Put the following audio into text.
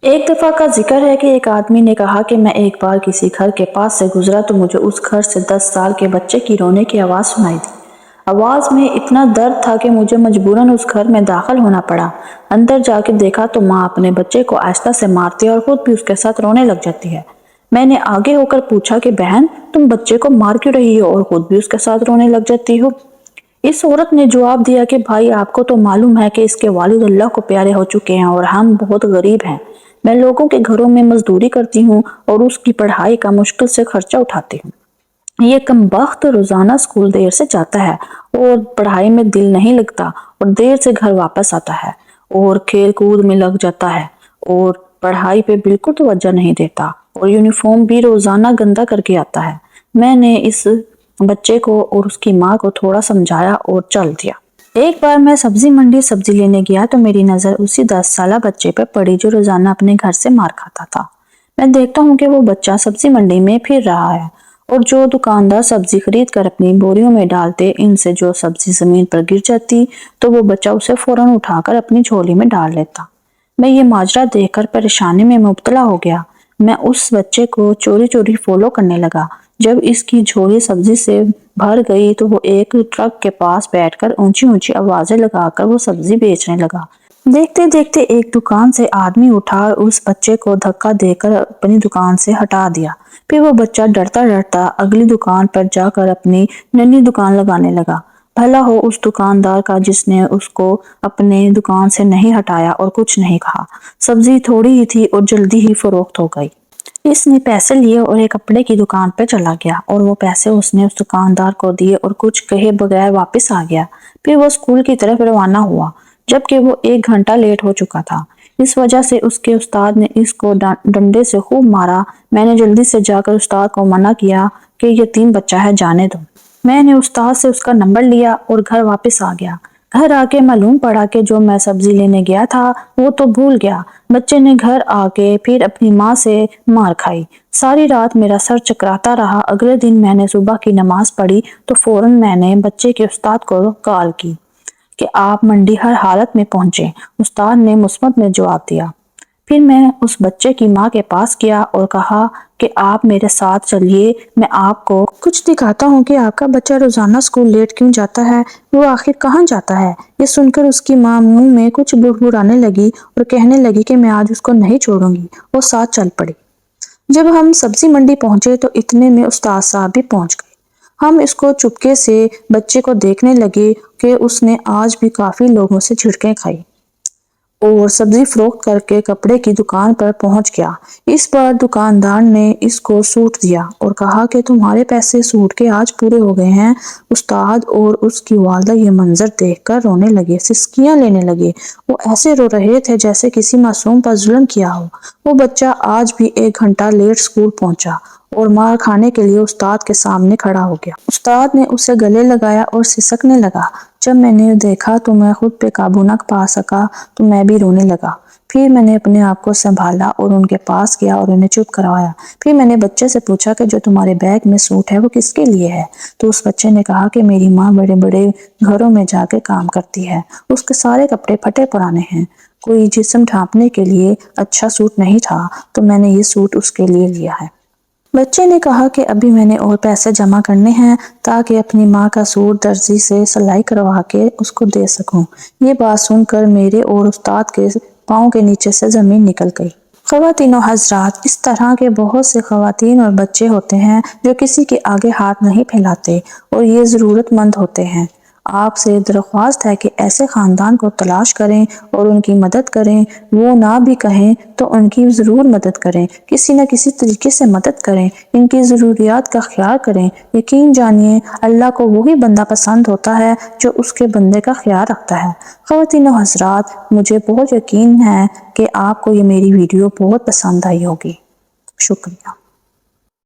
ایک دفعہ کا ذکر ہے کہ ایک آدمی نے کہا کہ میں ایک بار کسی گھر کے پاس سے گزرا تو مجھے اس گھر سے 10 سال کے بچے کی رونے کی آواز سنائی دی۔ آواز میں اتنا درد تھا کہ مجھے مجبوراً اس گھر میں داخل ہونا پڑا۔ اندر جا کے دیکھا تو ماں اپنے بچے کو آہستہ سے مارتی ہے اور خود بھی اس کے ساتھ رونے لگ جاتی ہے۔ میں نے آگے ہو کر پوچھا کہ بہن، تم بچے کو مار کیوں رہی ہو اور خود بھی اس کے ساتھ رونے لگ جاتی ہو؟ اس عورت نے جواب دیا کہ بھائی، آپ کو تو معلوم ہے کہ اس کے والد اللہ کو پیارے ہو چکے ہیں اور ہم بہت غریب ہیں۔ میں لوگوں کے گھروں میں مزدوری کرتی ہوں اور اس کی پڑھائی کا مشکل سے خرچہ اٹھاتی ہوں۔ یہ کمبخت روزانہ اسکول دیر سے جاتا ہے اور پڑھائی میں دل نہیں لگتا اور دیر سے گھر واپس آتا ہے اور کھیل کود میں لگ جاتا ہے اور پڑھائی پہ بالکل توجہ نہیں دیتا اور یونیفارم بھی روزانہ گندا کر کے آتا ہے۔ میں نے اس بچے کو اور اس کی ماں کو تھوڑا سمجھایا اور چل دیا۔ ایک بار میں سبزی منڈی سبزی لینے گیا تو میری نظر اسی 10 سالہ بچے پہ پڑی جو روزانہ اپنے گھر سے مار کھاتا تھا۔ میں دیکھتا ہوں کہ وہ بچہ سبزی منڈی میں پھر رہا ہے اور جو دکاندار سبزی خرید کر اپنی بوریوں میں ڈالتے، ان سے جو سبزی زمین پر گر جاتی تو وہ بچہ اسے فوراً اٹھا کر اپنی جھولی میں ڈال لیتا۔ میں یہ ماجرا دیکھ کر پریشانی میں مبتلا ہو گیا۔ میں اس بچے کو چوری چوری فالو کرنے لگا۔ جب اس کی جھولی سبزی سے بھر گئی تو وہ ایک ٹرک کے پاس بیٹھ کر اونچی اونچی آوازیں لگا کر وہ سبزی بیچنے لگا۔ دیکھتے دیکھتے ایک دکان سے آدمی اٹھا اور اس بچے کو دھکا دے کر اپنی دکان سے ہٹا دیا۔ پھر وہ بچہ ڈرتا ڈرتا اگلی دکان پر جا کر اپنی ننھی دکان لگانے لگا۔ بھلا ہو اس دکاندار کا جس نے اس کو اپنے دکان سے نہیں ہٹایا اور کچھ نہیں کہا۔ سبزی تھوڑی ہی تھی اور جلدی ہی فروخت ہو گئی۔ اس نے پیسے لیے اور ایک کپڑے کی دکان پہ چلا گیا اور وہ پیسے اس نے اس دکاندار کو دیے اور کچھ کہے بغیر واپس آ گیا۔ پھر وہ اسکول کی طرف روانہ ہوا جبکہ وہ 1 گھنٹہ لیٹ ہو چکا تھا۔ اس وجہ سے اس کے استاد نے اس کو ڈنڈے سے خوب مارا۔ میں نے جلدی سے جا کر استاد کو منع کیا کہ یتیم بچہ ہے، جانے دو۔ میں نے استاد سے اس کا نمبر لیا اور گھر واپس آ گیا۔ گھر آ کے معلوم پڑا کہ جو میں سبزی لینے گیا تھا وہ تو بھول گیا۔ بچے نے گھر آ کے پھر اپنی ماں سے مار کھائی۔ ساری رات میرا سر چکراتا رہا۔ اگلے دن میں نے صبح کی نماز پڑھی تو فوراً میں نے بچے کے استاد کو کال کی کہ آپ منڈی ہر حالت میں پہنچیں۔ استاد نے مثبت میں جواب دیا۔ پھر میں اس بچے کی ماں کے پاس گیا اور کہا کہ آپ میرے ساتھ چلیے، میں آپ کو کچھ دکھاتا ہوں کہ آپ کا بچہ روزانہ اسکول لیٹ کیوں جاتا ہے، وہ آخر کہاں جاتا ہے۔ یہ سن کر اس کی ماں منہ میں کچھ بڑبڑانے لگی اور کہنے لگی کہ میں آج اس کو نہیں چھوڑوں گی، اور ساتھ چل پڑی۔ جب ہم سبزی منڈی پہنچے تو اتنے میں استاد صاحب بھی پہنچ گئے۔ ہم اس کو چپکے سے بچے کو دیکھنے لگے کہ اس نے آج بھی کافی لوگوں سے جھڑکیں کھائی اور سبزی فروخت کر کے کپڑے کی دکان پر پہنچ گیا۔ اس بار دکاندار نے اس کو سوٹ دیا اور کہا کہ تمہارے پیسے سوٹ کے آج پورے ہو گئے ہیں۔ استاد اور اس کی والدہ یہ منظر دیکھ کر رونے لگے، سسکیاں لینے لگے۔ وہ ایسے رو رہے تھے جیسے کسی معصوم پر ظلم کیا ہو۔ وہ بچہ آج بھی 1 گھنٹہ لیٹ اسکول پہنچا اور مار کھانے کے لیے استاد کے سامنے کھڑا ہو گیا۔ استاد نے اسے گلے لگایا اور سسکنے لگا۔ جب میں نے دیکھا تو میں خود پہ قابو نہ پا سکا تو میں بھی رونے لگا۔ پھر میں نے اپنے آپ کو سنبھالا اور ان کے پاس گیا اور انہیں چپ کروایا۔ پھر میں نے بچے سے پوچھا کہ جو تمہارے بیگ میں سوٹ ہے وہ کس کے لیے ہے؟ تو اس بچے نے کہا کہ میری ماں بڑے بڑے گھروں میں جا کے کام کرتی ہے، اس کے سارے کپڑے پھٹے پرانے ہیں، کوئی جسم ڈھانپنے کے لیے اچھا سوٹ نہیں تھا تو میں نے یہ سوٹ اس کے لیے لیا ہے۔ بچے نے کہا کہ ابھی میں نے اور پیسے جمع کرنے ہیں تاکہ اپنی ماں کا سوٹ درزی سے سلائی کروا کے اس کو دے سکوں۔ یہ بات سن کر میرے اور استاد کے پاؤں کے نیچے سے زمین نکل گئی۔ خواتین و حضرات، اس طرح کے بہت سے خواتین اور بچے ہوتے ہیں جو کسی کے آگے ہاتھ نہیں پھیلاتے اور یہ ضرورت مند ہوتے ہیں۔ آپ سے درخواست ہے کہ ایسے خاندان کو تلاش کریں اور ان کی مدد کریں۔ وہ نہ بھی کہیں تو ان کی ضرور مدد کریں، کسی نہ کسی طریقے سے مدد کریں، ان کی ضروریات کا خیال کریں۔ یقین جانیے اللہ کو وہی بندہ پسند ہوتا ہے جو اس کے بندے کا خیال رکھتا ہے۔ خواتین و حضرات، مجھے بہت یقین ہے کہ آپ کو یہ میری ویڈیو بہت پسند آئی ہوگی۔ شکریہ۔